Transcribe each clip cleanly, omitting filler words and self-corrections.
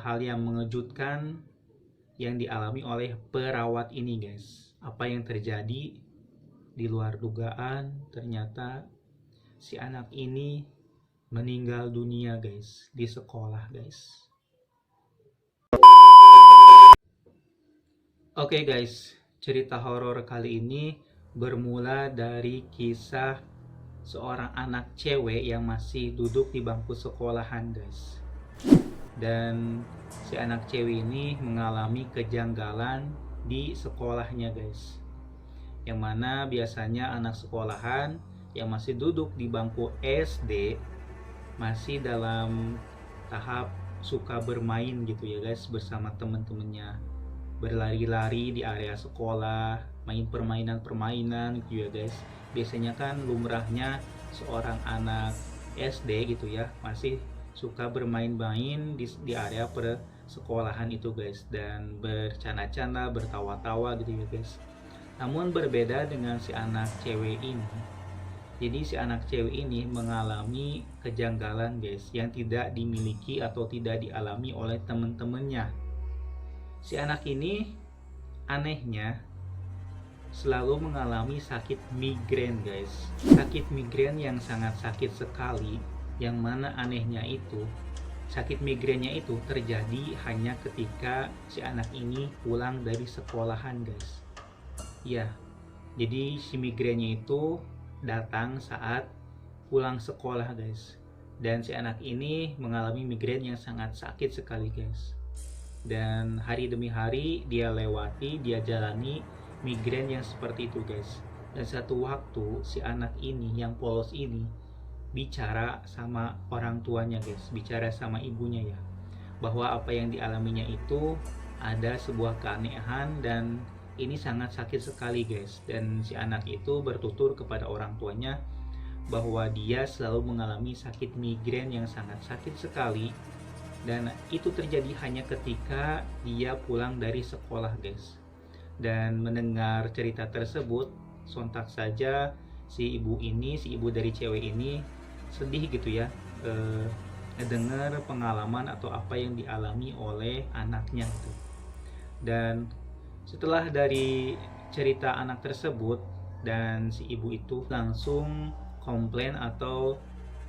hal yang mengejutkan yang dialami oleh perawat ini, guys. Apa yang terjadi di luar dugaan, ternyata si anak ini meninggal dunia, guys, di sekolah, guys. Oke, guys, cerita horor kali ini bermula dari kisah seorang anak cewek yang masih duduk di bangku sekolahan, guys. Dan si anak cewek ini mengalami kejanggalan di sekolahnya, guys. Yang mana biasanya anak sekolahan yang masih duduk di bangku SD masih dalam tahap suka bermain gitu ya, guys, bersama teman-temannya, berlari-lari di area sekolah, main permainan-permainan gitu ya, guys. Biasanya kan lumrahnya seorang anak SD gitu ya, masih suka bermain-main di area sekolahan itu, guys, dan bercanda-canda, bertawa-tawa gitu ya, guys. Namun berbeda dengan si anak cewek ini. Jadi si anak cewek ini mengalami kejanggalan, guys, yang tidak dimiliki atau tidak dialami oleh teman-temannya. Si anak ini anehnya selalu mengalami sakit migrain, guys. Sakit migrain yang sangat sakit sekali, yang mana anehnya itu sakit migrainnya itu terjadi hanya ketika si anak ini pulang dari sekolahan, guys. Ya, jadi si migrainnya itu datang saat pulang sekolah, guys. Dan si anak ini mengalami migrain yang sangat sakit sekali, guys. Dan hari demi hari dia jalani migrain yang seperti itu, guys. Dan satu waktu si anak ini yang polos ini bicara sama orang tuanya, guys, bicara sama ibunya ya, bahwa apa yang dialaminya itu ada sebuah keanehan dan ini sangat sakit sekali, guys. Dan si anak itu bertutur kepada orang tuanya bahwa dia selalu mengalami sakit migrain yang sangat sakit sekali, dan itu terjadi hanya ketika dia pulang dari sekolah, guys. Dan mendengar cerita tersebut, sontak saja si ibu dari cewek ini sedih gitu ya, dengar pengalaman atau apa yang dialami oleh anaknya gitu. Dan setelah dari cerita anak tersebut, dan si ibu itu langsung komplain atau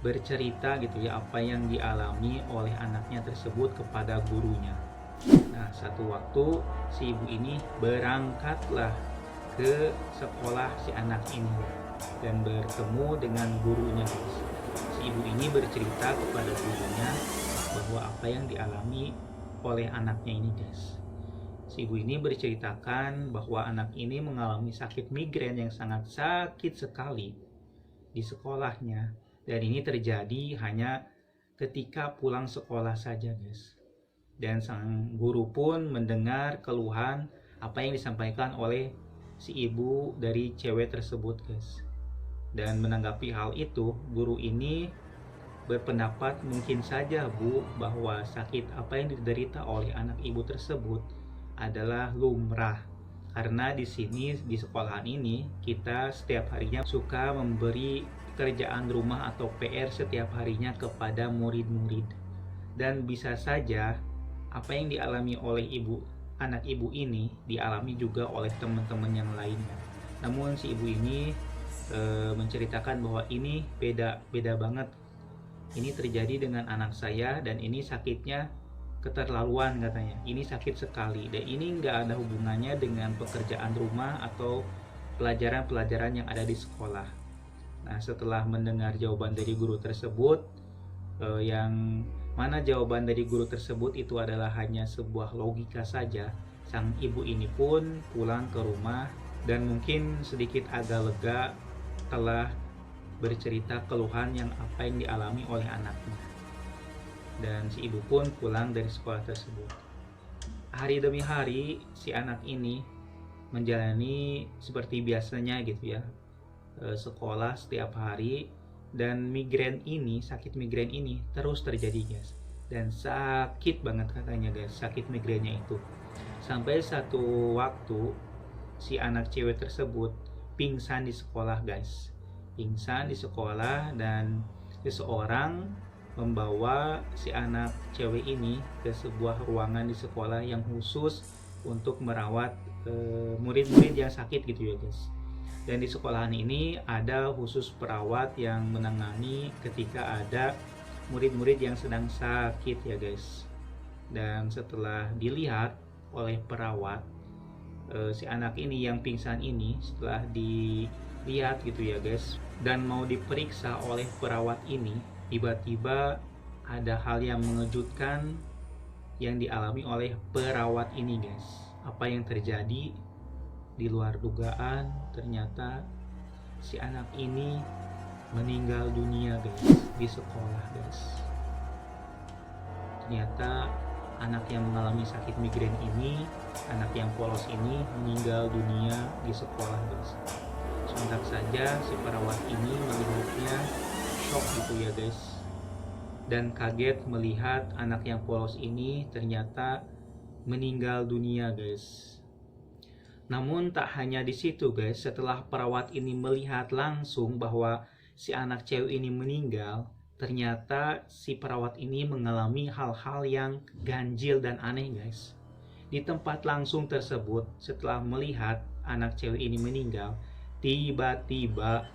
bercerita gitu ya apa yang dialami oleh anaknya tersebut kepada gurunya. Nah, satu waktu si ibu ini berangkatlah ke sekolah si anak ini dan bertemu dengan gurunya, guys. Si ibu ini bercerita kepada gurunya bahwa apa yang dialami oleh anaknya ini, guys. Si ibu ini berceritakan bahwa anak ini mengalami sakit migrain yang sangat sakit sekali di sekolahnya, dan ini terjadi hanya ketika pulang sekolah saja, guys. Dan sang guru pun mendengar keluhan apa yang disampaikan oleh si ibu dari cewek tersebut, guys. Dan menanggapi hal itu, guru ini berpendapat mungkin saja, Bu, bahwa sakit apa yang diderita oleh anak ibu tersebut adalah lumrah, karena di sini di sekolahan ini kita setiap harinya suka memberi pekerjaan rumah atau PR setiap harinya kepada murid-murid, dan bisa saja apa yang dialami oleh anak ibu ini dialami juga oleh teman-teman yang lainnya. Namun si ibu ini menceritakan bahwa ini beda banget, ini terjadi dengan anak saya dan ini sakitnya keterlaluan katanya, ini sakit sekali dan ini nggak ada hubungannya dengan pekerjaan rumah atau pelajaran-pelajaran yang ada di sekolah. Nah, setelah mendengar jawaban dari guru tersebut, yang mana jawaban dari guru tersebut itu adalah hanya sebuah logika saja, sang ibu ini pun pulang ke rumah dan mungkin sedikit agak lega telah bercerita keluhan yang apa yang dialami oleh anaknya. Dan si ibu pun pulang dari sekolah tersebut. Hari demi hari si anak ini menjalani seperti biasanya gitu ya, sekolah setiap hari, dan sakit migrain ini terus terjadi, guys. Dan sakit banget katanya, guys, sakit migrainnya itu. Sampai satu waktu si anak cewek tersebut pingsan di sekolah, guys. Pingsan di sekolah dan seseorang membawa si anak cewek ini ke sebuah ruangan di sekolah yang khusus untuk merawat murid-murid yang sakit gitu ya guys. Dan di sekolahan ini ada khusus perawat yang menangani ketika ada murid-murid yang sedang sakit ya guys. Dan setelah dilihat oleh perawat, si anak ini yang pingsan ini setelah dilihat gitu ya guys dan mau diperiksa oleh perawat ini, tiba-tiba ada hal yang mengejutkan yang dialami oleh perawat ini guys. Apa yang terjadi? Di luar dugaan, ternyata si anak ini meninggal dunia guys di sekolah guys. Ternyata anak yang mengalami sakit migrain ini, anak yang polos ini meninggal dunia di sekolah guys. Sontak saja si perawat ini melihatnya shock gitu ya guys, dan kaget melihat anak yang polos ini ternyata meninggal dunia guys. Namun tak hanya di situ guys, setelah perawat ini melihat langsung bahwa si anak cewek ini meninggal, ternyata si perawat ini mengalami hal-hal yang ganjil dan aneh guys. Di tempat langsung tersebut, setelah melihat anak cewek ini meninggal, tiba-tiba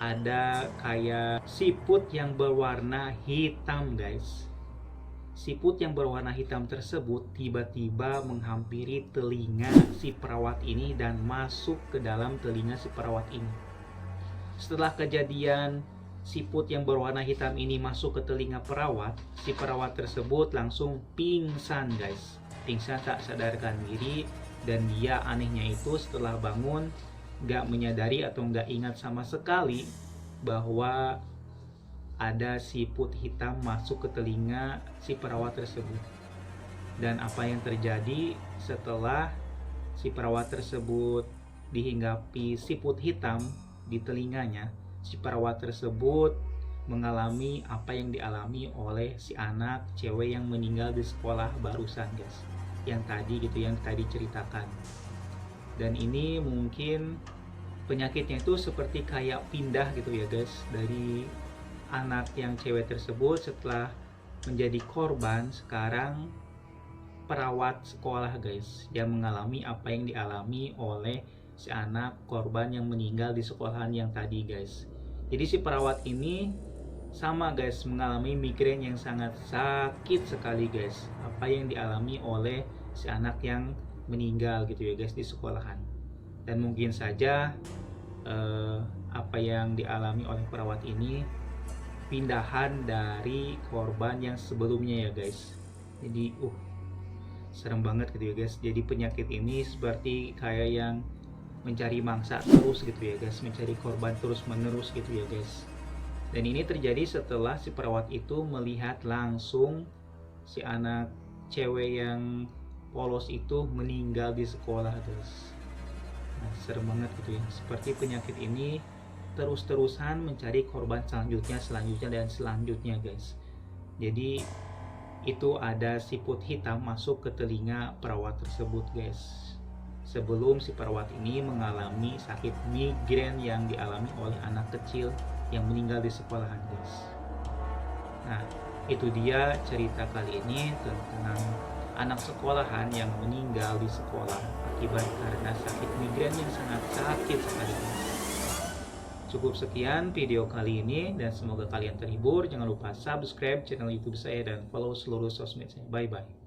ada kayak siput yang berwarna hitam guys. Siput yang berwarna hitam tersebut tiba-tiba menghampiri telinga si perawat ini dan masuk ke dalam telinga si perawat ini. Setelah kejadian siput yang berwarna hitam ini masuk ke telinga perawat, si perawat tersebut langsung pingsan guys. Pingsan tak sadarkan diri, dan dia anehnya itu setelah bangun gak menyadari atau gak ingat sama sekali bahwa ada siput hitam masuk ke telinga si perawat tersebut. Dan apa yang terjadi setelah si perawat tersebut dihinggapi siput hitam di telinganya, si perawat tersebut mengalami apa yang dialami oleh si anak cewek yang meninggal di sekolah barusan guys, yang tadi ceritakan. Dan ini mungkin penyakitnya itu seperti kayak pindah gitu ya guys, dari anak yang cewek tersebut setelah menjadi korban, sekarang perawat sekolah guys yang mengalami apa yang dialami oleh si anak korban yang meninggal di sekolahan yang tadi guys. Jadi si perawat ini sama guys, mengalami migrain yang sangat sakit sekali guys, apa yang dialami oleh si anak yang meninggal gitu ya guys di sekolahan. Dan mungkin saja apa yang dialami oleh perawat ini pindahan dari korban yang sebelumnya ya guys. Jadi serem banget gitu ya guys. Jadi penyakit ini seperti kayak yang mencari mangsa terus gitu ya guys, mencari korban terus menerus gitu ya guys. Dan ini terjadi setelah si perawat itu melihat langsung si anak cewek yang polos itu meninggal di sekolah guys. Nah, serem banget gitu ya. Seperti penyakit ini terus-terusan mencari korban selanjutnya guys. Jadi itu ada siput hitam masuk ke telinga perawat tersebut guys, sebelum si perawat ini mengalami sakit migrain yang dialami oleh anak kecil yang meninggal di sekolahan guys. Nah, itu dia cerita kali ini tentang anak sekolahan yang meninggal di sekolah akibat karena sakit migrain yang sangat sakit sekali guys. Cukup sekian video kali ini dan semoga kalian terhibur. Jangan lupa subscribe channel YouTube saya dan follow seluruh sosmed saya. Bye bye.